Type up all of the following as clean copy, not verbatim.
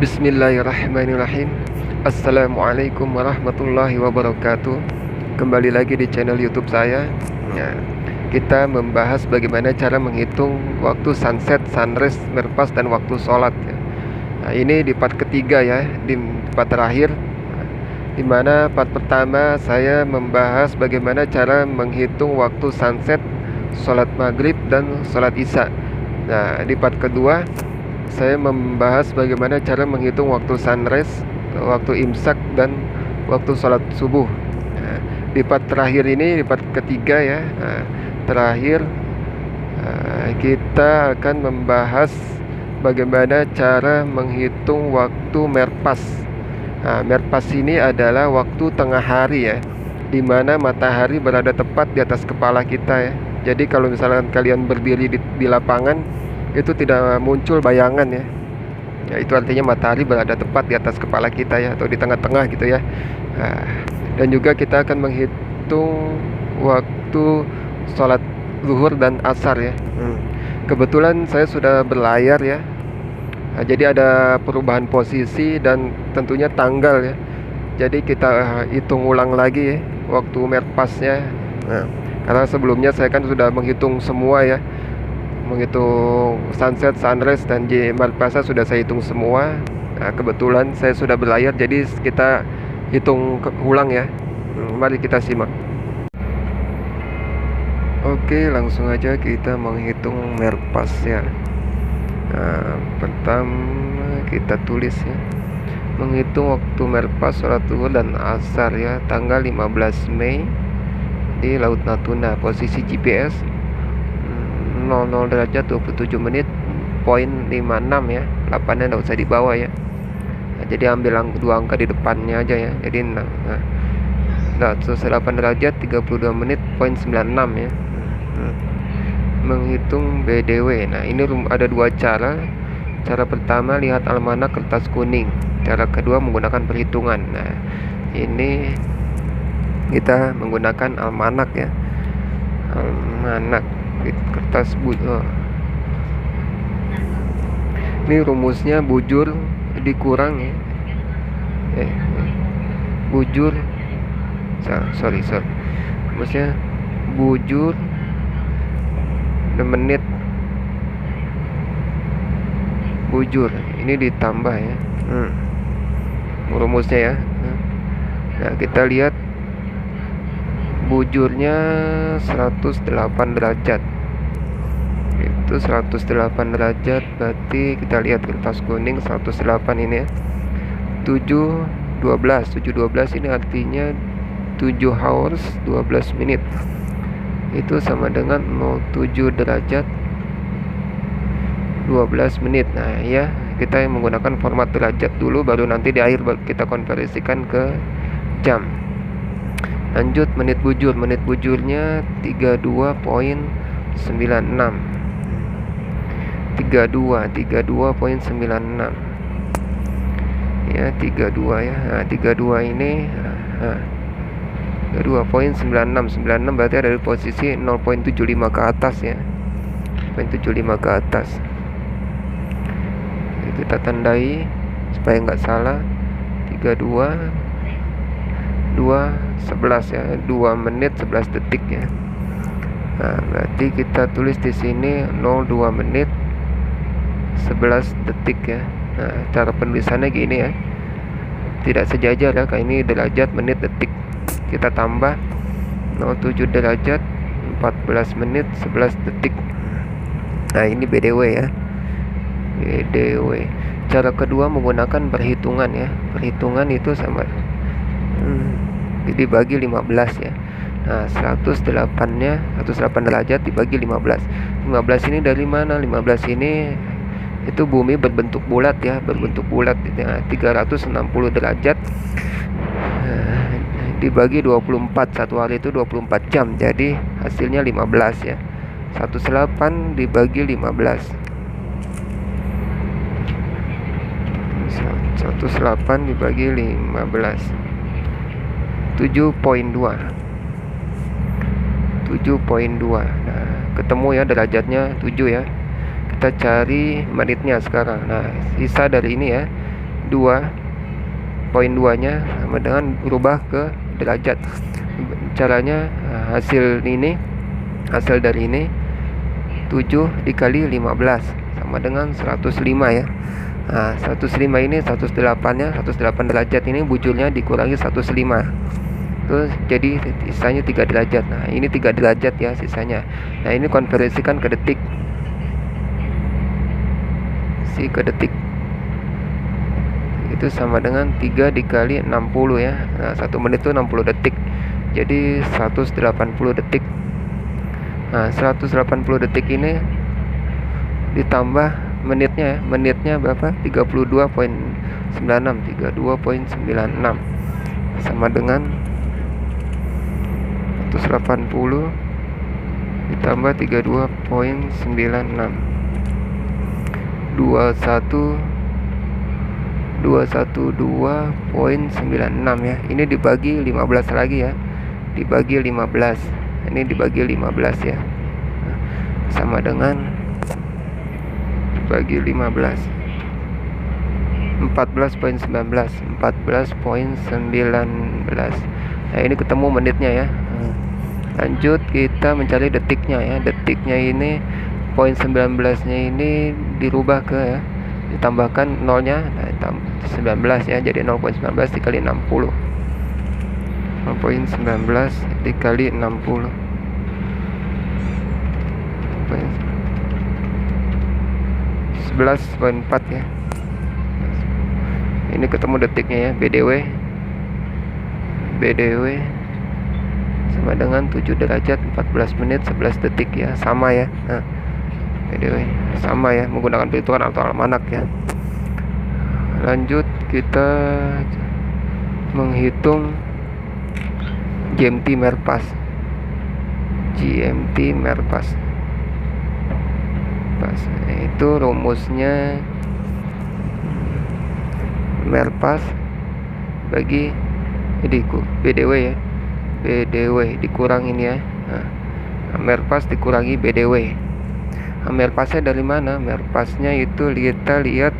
Bismillahirrahmanirrahim. Assalamualaikum warahmatullahi wabarakatuh. Kembali lagi di channel YouTube saya. Nah, kita membahas bagaimana cara menghitung waktu sunset, sunrise, merpas, dan waktu sholat ya. Nah, ini di part ketiga ya, di part terakhir. Di mana part pertama saya membahas bagaimana cara menghitung waktu sunset, sholat maghrib, dan sholat isya. Nah, di part kedua saya membahas bagaimana cara menghitung waktu sunrise, waktu imsak, dan waktu sholat subuh. Nah, di part terakhir ini, di part ketiga ya, terakhir kita akan membahas bagaimana cara menghitung waktu merpas. Nah, merpas ini adalah waktu tengah hari ya, di mana matahari berada tepat di atas kepala kita ya. Jadi kalau misalkan kalian berdiri di lapangan, itu tidak muncul bayangan ya. Ya, itu artinya matahari berada tepat di atas kepala kita ya, atau di tengah-tengah gitu ya. Nah, dan juga kita akan menghitung waktu sholat zuhur dan asar ya. Kebetulan saya sudah berlayar ya. Nah, jadi ada perubahan posisi dan tentunya tanggal ya. Jadi kita hitung ulang lagi ya, waktu merpasnya. Nah, karena sebelumnya saya kan sudah menghitung semua ya, menghitung sunset, sunrise, dan merpasnya sudah saya hitung semua. Nah, kebetulan saya sudah berlayar, jadi kita hitung ulang ya. Mari kita simak. Oke, langsung aja kita menghitung merpas ya. Nah, pertama kita tulis ya, menghitung waktu merpas sholat zuhur dan asar ya, tanggal 15 Mei di Laut Natuna. Posisi GPS 00 derajat 27 menit poin 56 ya, 8-nya nggak usah dibawa ya. Nah, jadi ambil dua angka di depannya aja ya. Jadi nah 108 derajat 32 menit poin 96 ya. Menghitung BDW. Nah, ini ada dua cara. Cara pertama, lihat almanak kertas kuning. Cara kedua, menggunakan perhitungan. Nah, ini kita menggunakan almanak ya. Almanak kertas ini rumusnya bujur dikurang ya. Bujur sorry rumusnya bujur menit bujur ini ditambah ya. Rumusnya ya. Nah, kita lihat bujurnya 108 derajat. Itu 108 derajat, berarti kita lihat kertas kuning 108 ini ya. 712 ini artinya 7 hours 12 menit. Itu sama dengan 07 derajat 12 menit. Nah ya, kita menggunakan format derajat dulu, baru nanti di akhir kita konversikan ke jam. Lanjut menit bujur. Menit bujurnya 32.96. 32.96 ya, 32 ya. Nah, 32 ini 32.96 berarti ada di posisi 0.75 ke atas ya. 0.75 ke atas. Kita tandai supaya nggak salah. 32 2:11 ya, 2 menit 11 detik ya. Nah, berarti kita tulis di sini 02 menit 11 detik ya. Nah, cara penulisannya gini ya, tidak sejajar ya, kayak ini derajat, menit, detik. Kita tambah 07 derajat 14 menit 11 detik. Nah, ini BDW ya, BDW. Cara kedua menggunakan perhitungan ya. Perhitungan itu sama dibagi 15 ya. Nah, 108-nya 108 derajat dibagi 15. 15 ini dari mana? 15 ini itu bumi berbentuk bulat ya, berbentuk bulat. Nah, 360 derajat dibagi 24. Satu hari itu 24 jam. Jadi hasilnya 15 ya. 108 dibagi 15. 108 dibagi 15. 7.2. Nah, ketemu ya derajatnya 7 ya. kita cari menitnya sekarang. Nah, sisa dari ini ya, 2.2 nya sama dengan berubah ke derajat. Caranya hasil dari ini 7 dikali 15 sama dengan 105 ya. Nah, 105 ini 108 nya, 108 derajat ini bujurnya dikurangi 105. Terus jadi sisanya 3 derajat. Nah, ini 3 derajat ya sisanya. Nah, ini konversikan ke detik. Ke detik. Itu sama dengan 3 dikali 60 ya. Nah, 1 menit itu 60 detik. Jadi 180 detik. Nah, 180 detik ini ditambah menitnya ya. Menitnya berapa? 32.96 sama dengan 180 ditambah 32.96 212.96 ya. Ini dibagi 15 lagi ya. Dibagi 15. Ini dibagi 15 ya. Sama dengan dibagi 15. 14.19. Nah, ini ketemu menitnya ya. Lanjut kita mencari detiknya ya. Detiknya ini poin 19-nya ini dirubah ke ya, ditambahkan nolnya, nah 19 ya, jadi 0.19 dikali 60. 0.19 dikali 60 11.4 ya. Ini ketemu detiknya ya. BDW sama dengan 7 derajat 14 menit 11 detik ya, sama ya. Nah, BDW sama ya, menggunakan perhitungan atau almanak ya. Lanjut kita menghitung GMT Merpas. Itu rumusnya Merpas bagi BDW ya. BDW dikurangin ya. Nah, Merpas dikurangi BDW. Merpasnya dari mana? Merpasnya itu kita lihat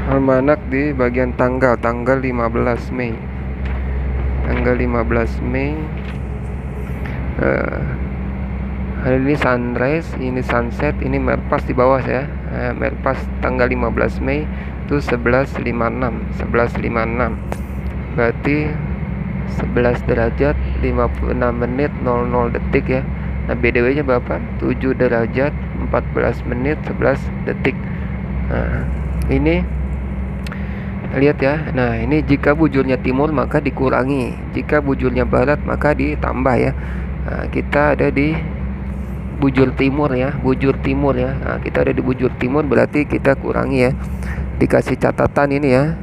almanak di bagian tanggal 15 Mei. Tanggal 15 Mei. Hari ini sunrise, ini sunset, ini Merpas di bawah ya. Merpas tanggal 15 Mei itu 11.56. Berarti 11 derajat 56 menit 00 detik ya. Nah, BDW-nya berapa? 7 derajat 14 menit 11 detik. Nah, ini lihat ya. Nah, ini jika bujurnya timur maka dikurangi, jika bujurnya barat maka ditambah ya. Nah, kita ada di bujur timur ya. Nah, kita ada di bujur timur, berarti kita kurangi ya. Dikasih catatan ini ya.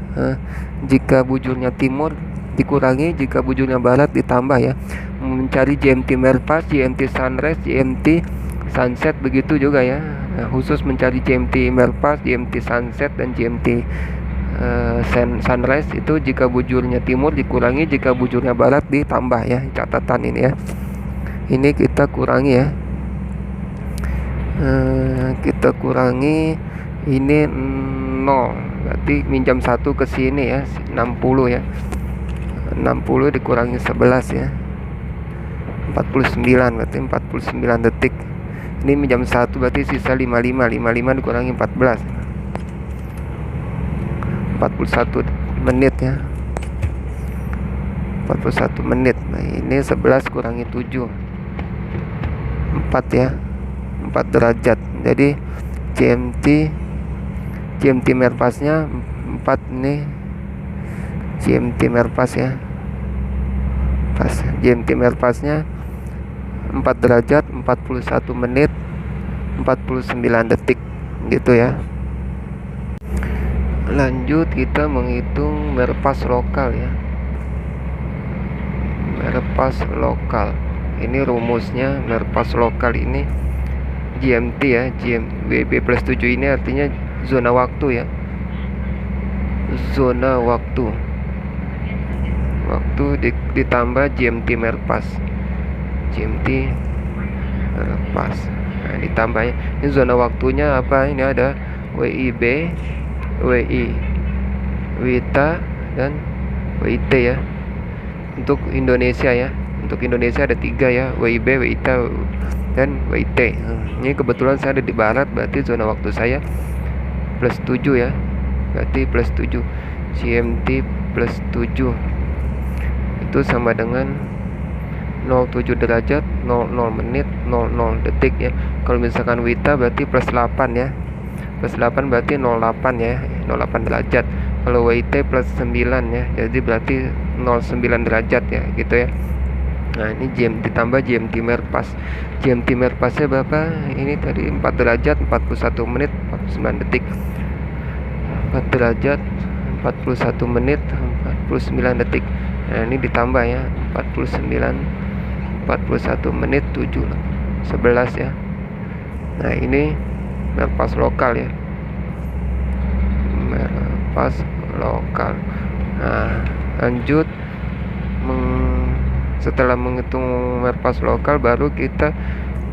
Jika bujurnya timur dikurangi, jika bujurnya barat ditambah ya. Mencari GMT Merpas, GMT Sunrise, GMT Sunset begitu juga ya. Nah, khusus mencari GMT Merpas, GMT Sunset dan GMT Sunrise itu jika bujurnya timur dikurangi, jika bujurnya barat ditambah ya. Catatan ini ya. Ini kita kurangi ya. Kita kurangi ini 0. Berarti minjam 1 ke sini ya, 60 ya. 60 dikurangi 11 ya. 49, berarti 49 detik. Ini minjam 1 berarti sisa 55. 55 dikurangi 14. 41 menit ya. 41 menit. Nah, ini 11 kurangi 7. 4 ya. 4 derajat. Jadi GMT Merpasnya 4 nih. GMT Merpas ya. Pas GMT Merpasnya 4 derajat 41 menit 49 detik gitu ya. Lanjut kita menghitung Merpas lokal ya. Merpas lokal. Ini rumusnya Merpas lokal ini GMT ya. WB+7 ini artinya zona waktu ya. Zona waktu ditambah GMT Merpas. Nah, ditambah ya. Ini zona waktunya apa? Ini ada WIB, WI, WITA, dan WIT ya. Untuk Indonesia ya. Untuk Indonesia ada 3 ya, WIB, WITA, dan WIT. Ini kebetulan saya ada di barat, berarti zona waktu saya +7 ya. Berarti +7 GMT +7 itu sama dengan 07 derajat 00 menit 00 detik ya. Kalau misalkan WITA berarti +8 ya. +8 berarti 08 ya, 08 derajat. Kalau WIT +9 ya, jadi berarti 09 derajat ya, gitu ya. Nah, ini GMT ditambah GMT Merpas. GMT Merpasnya berapa? Ini tadi 4 derajat 41 menit 49 detik. 4 derajat 41 menit 49 detik. Nah, ini ditambah ya, 41 menit 11 ya. Nah, ini Merpas lokal ya. Merpas lokal. Nah, lanjut setelah menghitung Merpas lokal, baru kita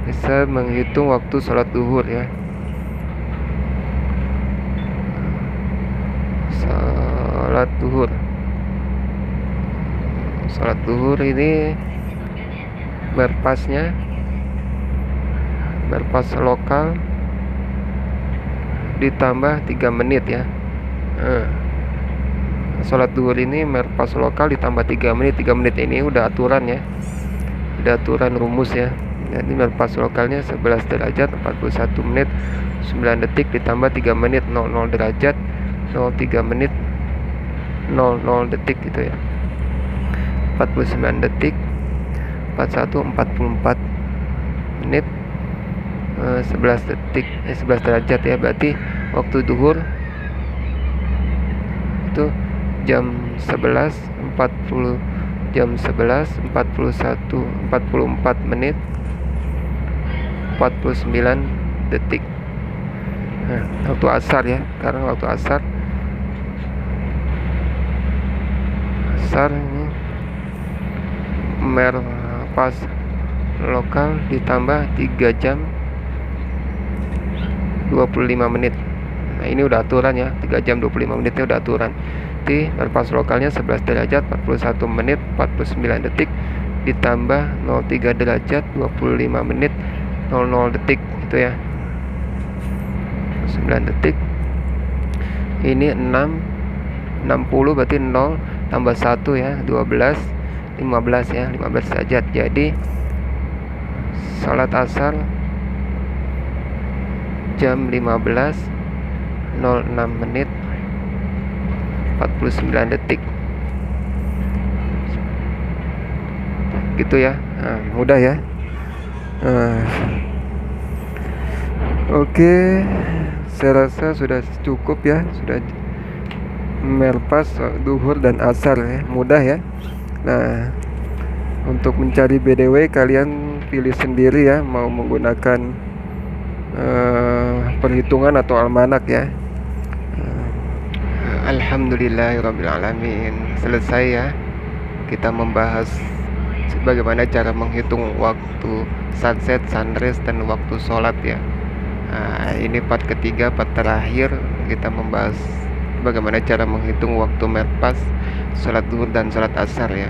bisa menghitung waktu sholat duhur ya. Sholat duhur ini Merpasnya, Merpas lokal ditambah 3 menit ya. Sholat duhur ini Merpas lokal ditambah 3 menit. 3 menit ini udah aturan ya, udah aturan rumus ya. Jadi Merpas lokalnya 11 derajat 41 menit 9 detik ditambah 3 menit 00 derajat 03 menit 00 detik gitu ya. 49 detik 44 menit 11 detik 11 derajat ya. Berarti waktu duhur itu jam 11.40, jam 11.41 44 menit 49 detik. Nah, waktu asar ya. Sekarang waktu asar ini Merpas lokal ditambah 3 jam 25 menit. Nah, ini udah aturan ya, 3 jam 25 menitnya udah aturan. Di Merpas lokalnya 11 derajat 41 menit 49 detik ditambah 03 derajat 25 menit 00 detik itu ya. 9 detik. Ini 60 berarti 0 tambah 1 ya, 12 15 ya, 15 derajat. Jadi salat asar jam 15.06 menit 49 detik gitu ya. Nah, mudah ya. Oke, saya rasa sudah cukup ya, sudah Merpas duhur dan asar ya, mudah ya. Nah, untuk mencari BDW kalian pilih sendiri ya, mau menggunakan perhitungan atau almanak ya. Alhamdulillahirrabbilalamin. Selesai ya, kita membahas bagaimana cara menghitung waktu sunset, sunrise, dan waktu sholat ya. Nah, ini part ketiga, part terakhir kita membahas bagaimana cara menghitung waktu Merpas, sholat duhur dan sholat asar ya.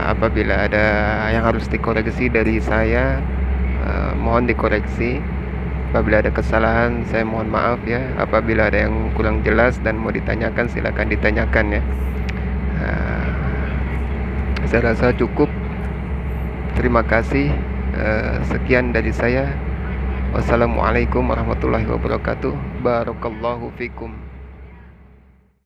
Apabila ada yang harus dikoreksi dari saya, mohon dikoreksi. Apabila ada kesalahan, saya mohon maaf ya. Apabila ada yang kurang jelas dan mau ditanyakan, silakan ditanyakan ya. Saya rasa cukup. Terima kasih. Sekian dari saya. Wassalamualaikum warahmatullahi wabarakatuh. Barakallahu fikum.